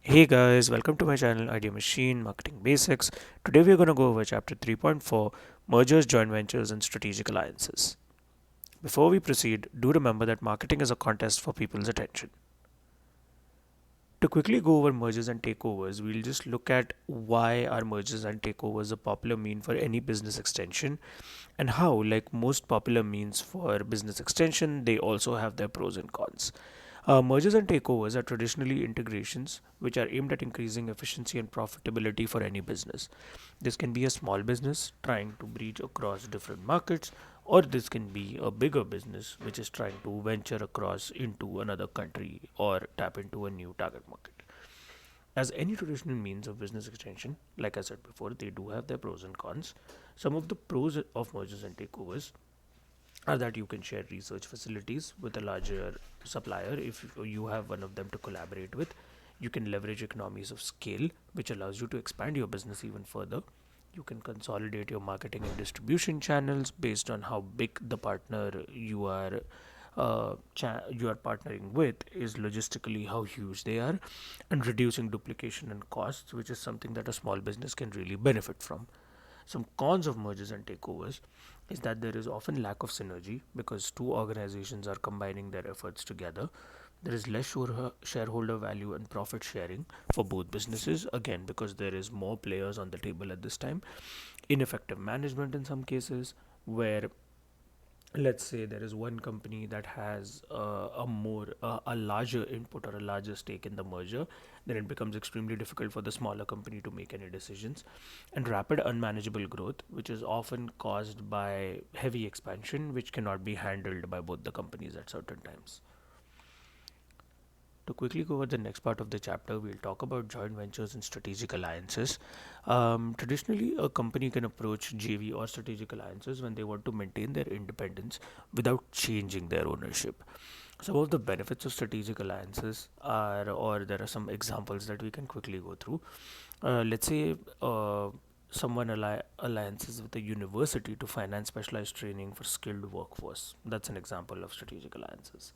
Hey guys, welcome to my channel Idea Machine Marketing Basics. Today we're going to go over chapter 3.4 Mergers, Joint Ventures, and Strategic Alliances. Before we proceed, do remember that marketing is a contest for people's attention. To quickly go over mergers and takeovers, we'll just look at why are mergers and takeovers a popular mean for any business extension and how, like most popular means for business extension, they also have their pros and cons. Mergers and takeovers are traditionally integrations which are aimed at increasing efficiency and profitability for any business. This can be a small business trying to breach across different markets, or this can be a bigger business which is trying to venture across into another country or tap into a new target market. As any traditional means of business extension, like I said before, they do have their pros and cons. Some of the pros of mergers and takeovers are that you can share research facilities with a larger supplier if you have one of them to collaborate with. You can leverage economies of scale, which allows you to expand your business even further. You can consolidate your marketing and distribution channels based on how big the partner you are partnering with is logistically how huge they are, and reducing duplication and costs, which is something that a small business can really benefit from. Some cons of mergers and takeovers is that there is often lack of synergy because two organizations are combining their efforts together. There is less shareholder value and profit sharing for both businesses, again, because there is more players on the table at this time. Ineffective management in some cases, where let's say there is one company that has a larger input or a larger stake in the merger, then it becomes extremely difficult for the smaller company to make any decisions. And rapid unmanageable growth, which is often caused by heavy expansion which cannot be handled by both the companies at certain times. To quickly go over the next part of the chapter, we'll talk about joint ventures and strategic alliances. Traditionally, a company can approach JV or strategic alliances when they want to maintain their independence without changing their ownership. Some of the benefits of strategic alliances are, or there are some examples that we can quickly go through. Let's say someone alliances with a university to finance specialized training for skilled workforce. That's an example of strategic alliances.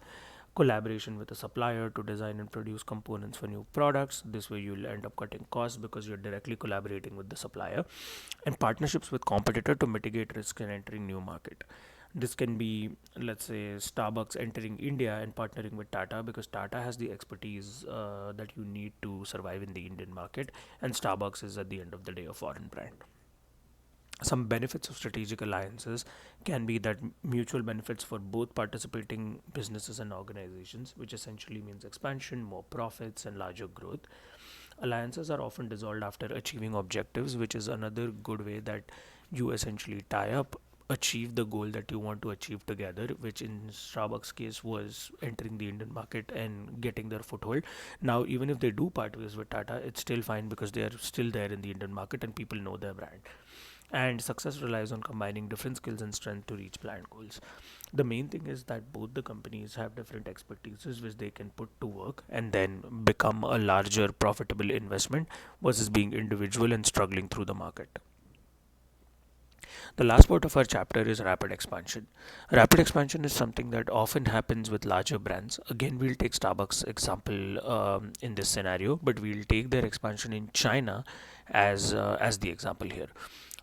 Collaboration with a supplier to design and produce components for new products. This way, you'll end up cutting costs because you're directly collaborating with the supplier. And partnerships with competitor to mitigate risk in entering new market. This can be, let's say, Starbucks entering India and partnering with Tata because Tata has the expertise that you need to survive in the Indian market, and Starbucks is at the end of the day a foreign brand. Some benefits of strategic alliances can be that mutual benefits for both participating businesses and organizations, which essentially means expansion, more profits, and larger growth. Alliances are often dissolved after achieving objectives, which is another good way that you essentially tie up, achieve the goal that you want to achieve together, which in Starbucks case was entering the Indian market and getting their foothold. Now, even if they do part ways with Tata, it's still fine because they are still there in the Indian market and people know their brand. And success relies on combining different skills and strength to reach planned goals. The main thing is that both the companies have different expertises which they can put to work and then become a larger profitable investment versus being individual and struggling through the market. The last part of our chapter is rapid expansion. Rapid expansion is something that often happens with larger brands. Again, we'll take Starbucks example in this scenario, but we'll take their expansion in China as the example here.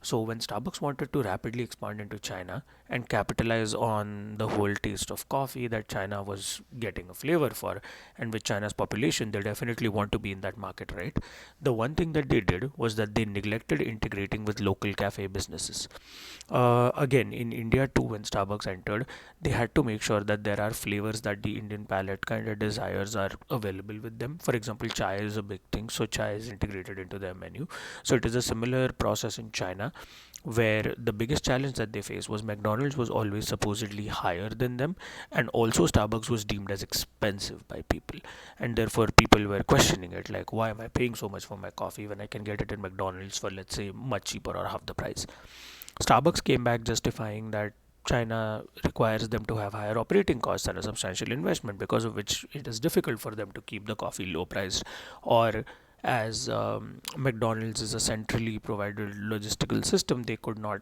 So when Starbucks wanted to rapidly expand into China and capitalize on the whole taste of coffee that China was getting a flavor for, and with China's population, they definitely want to be in that market, right? The one thing that they did was that they neglected integrating with local cafe businesses. Again, in India too, when Starbucks entered, they had to make sure that there are flavors that the Indian palate kind of desires are available with them. For example, chai is a big thing, so chai is integrated into their menu. So it is a similar process in China, where the biggest challenge that they faced was McDonald's was always supposedly higher than them, and also Starbucks was deemed as expensive by people, and therefore people were questioning it, like, why am I paying so much for my coffee when I can get it in McDonald's for, let's say, much cheaper or half the price. Starbucks came back justifying that China requires them to have higher operating costs and a substantial investment, because of which it is difficult for them to keep the coffee low priced, or as McDonald's is a centrally provided logistical system, they could not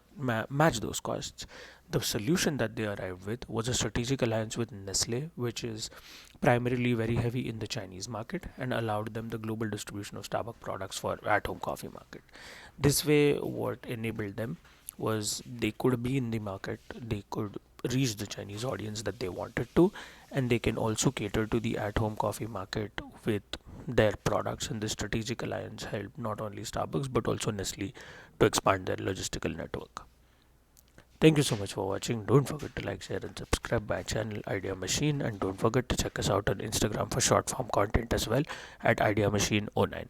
match those costs. The solution that they arrived with was a strategic alliance with Nestle, which is primarily very heavy in the Chinese market and allowed them the global distribution of Starbucks products for at-home coffee market. This way, what enabled them was they could be in the market, they could reach the Chinese audience that they wanted to, and they can also cater to the at-home coffee market with their products. And this strategic alliance helped not only Starbucks but also Nestle to expand their logistical network. Thank you so much for watching. Don't forget to like, share, and subscribe my channel Idea Machine, and don't forget to check us out on Instagram for short form content as well at Idea Machine 09.